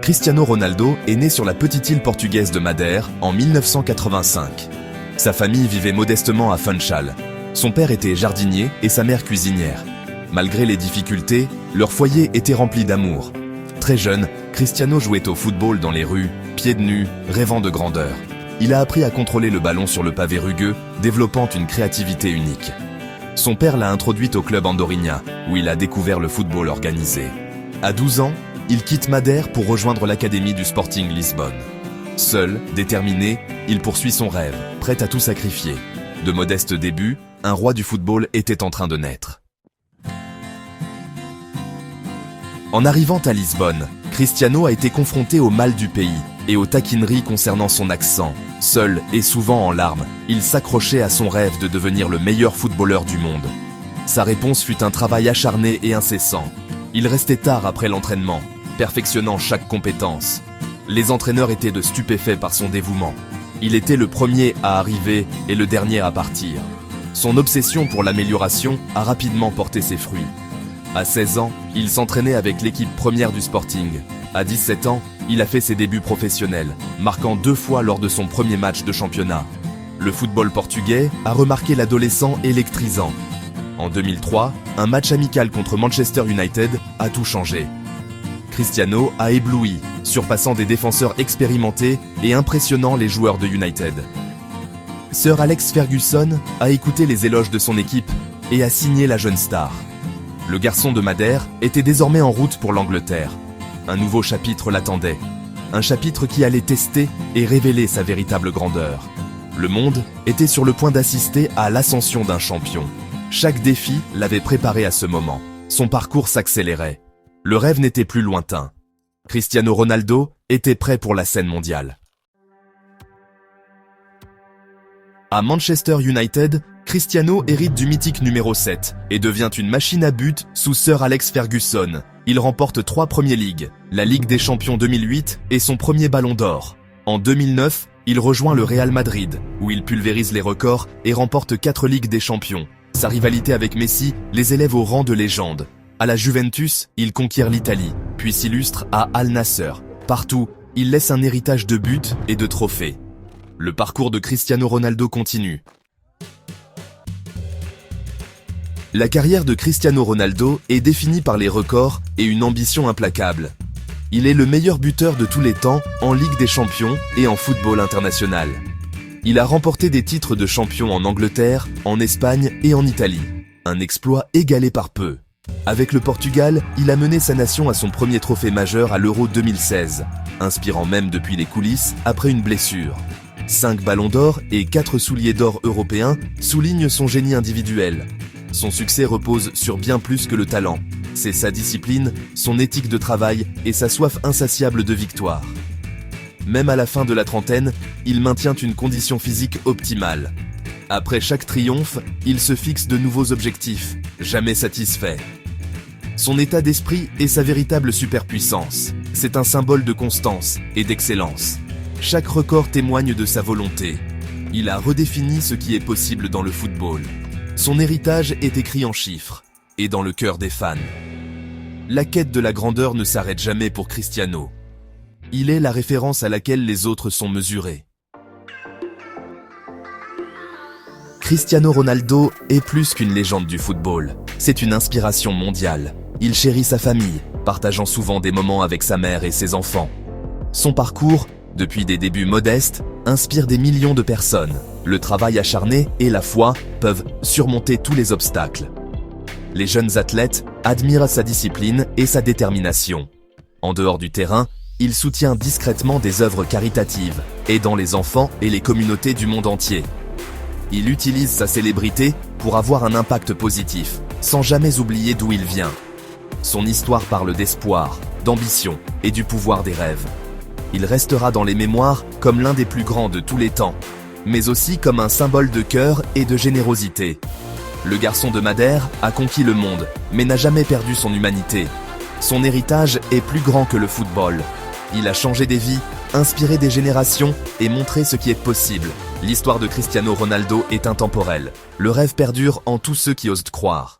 Cristiano Ronaldo est né sur la petite île portugaise de Madère en 1985. Sa famille vivait modestement à Funchal. Son père était jardinier et sa mère cuisinière. Malgré les difficultés, leur foyer était rempli d'amour. Très jeune, Cristiano jouait au football dans les rues, pieds nus, rêvant de grandeur. Il a appris à contrôler le ballon sur le pavé rugueux, développant une créativité unique. Son père l'a introduit au club Andorinha, où il a découvert le football organisé. À 12 ans, il quitte Madère pour rejoindre l'académie du Sporting Lisbonne. Seul, déterminé, il poursuit son rêve, prêt à tout sacrifier. De modestes débuts, un roi du football était en train de naître. En arrivant à Lisbonne, Cristiano a été confronté au mal du pays et aux taquineries concernant son accent. Seul et souvent en larmes, il s'accrochait à son rêve de devenir le meilleur footballeur du monde. Sa réponse fut un travail acharné et incessant. Il restait tard après l'entraînement, perfectionnant chaque compétence. Les entraîneurs étaient de stupéfaits par son dévouement. Il était le premier à arriver et le dernier à partir. Son obsession pour l'amélioration a rapidement porté ses fruits. À 16 ans, il s'entraînait avec l'équipe première du Sporting. À 17 ans, il a fait ses débuts professionnels, marquant 2 fois lors de son premier match de championnat. Le football portugais a remarqué l'adolescent électrisant. En 2003, un match amical contre Manchester United a tout changé. Cristiano a ébloui, surpassant des défenseurs expérimentés et impressionnant les joueurs de United. Sir Alex Ferguson a écouté les éloges de son équipe et a signé la jeune star. Le garçon de Madère était désormais en route pour l'Angleterre. Un nouveau chapitre l'attendait. Un chapitre qui allait tester et révéler sa véritable grandeur. Le monde était sur le point d'assister à l'ascension d'un champion. Chaque défi l'avait préparé à ce moment. Son parcours s'accélérait. Le rêve n'était plus lointain. Cristiano Ronaldo était prêt pour la scène mondiale. À Manchester United, Cristiano hérite du mythique numéro 7 et devient une machine à but sous Sir Alex Ferguson. Il remporte 3 Premier League, la Ligue des Champions 2008 et son premier Ballon d'Or. En 2009, il rejoint le Real Madrid, où il pulvérise les records et remporte 4 Ligues des Champions. Sa rivalité avec Messi les élève au rang de légende. À la Juventus, il conquiert l'Italie, puis s'illustre à Al Nassr. Partout, il laisse un héritage de buts et de trophées. Le parcours de Cristiano Ronaldo continue. La carrière de Cristiano Ronaldo est définie par les records et une ambition implacable. Il est le meilleur buteur de tous les temps en Ligue des Champions et en football international. Il a remporté des titres de champion en Angleterre, en Espagne et en Italie. Un exploit égalé par peu. Avec le Portugal, il a mené sa nation à son premier trophée majeur à l'Euro 2016, inspirant même depuis les coulisses après une blessure. 5 ballons d'or et 4 souliers d'or européens soulignent son génie individuel. Son succès repose sur bien plus que le talent. C'est sa discipline, son éthique de travail et sa soif insatiable de victoire. Même à la fin de la trentaine, il maintient une condition physique optimale. Après chaque triomphe, il se fixe de nouveaux objectifs, jamais satisfait. Son état d'esprit est sa véritable superpuissance. C'est un symbole de constance et d'excellence. Chaque record témoigne de sa volonté. Il a redéfini ce qui est possible dans le football. Son héritage est écrit en chiffres et dans le cœur des fans. La quête de la grandeur ne s'arrête jamais pour Cristiano. Il est la référence à laquelle les autres sont mesurés. Cristiano Ronaldo est plus qu'une légende du football. C'est une inspiration mondiale. Il chérit sa famille, partageant souvent des moments avec sa mère et ses enfants. Son parcours, depuis des débuts modestes, inspire des millions de personnes. Le travail acharné et la foi peuvent surmonter tous les obstacles. Les jeunes athlètes admirent sa discipline et sa détermination. En dehors du terrain, il soutient discrètement des œuvres caritatives, aidant les enfants et les communautés du monde entier. Il utilise sa célébrité pour avoir un impact positif, sans jamais oublier d'où il vient. Son histoire parle d'espoir, d'ambition et du pouvoir des rêves. Il restera dans les mémoires comme l'un des plus grands de tous les temps, mais aussi comme un symbole de cœur et de générosité. Le garçon de Madère a conquis le monde, mais n'a jamais perdu son humanité. Son héritage est plus grand que le football. Il a changé des vies, inspiré des générations et montré ce qui est possible. L'histoire de Cristiano Ronaldo est intemporelle. Le rêve perdure en tous ceux qui osent croire.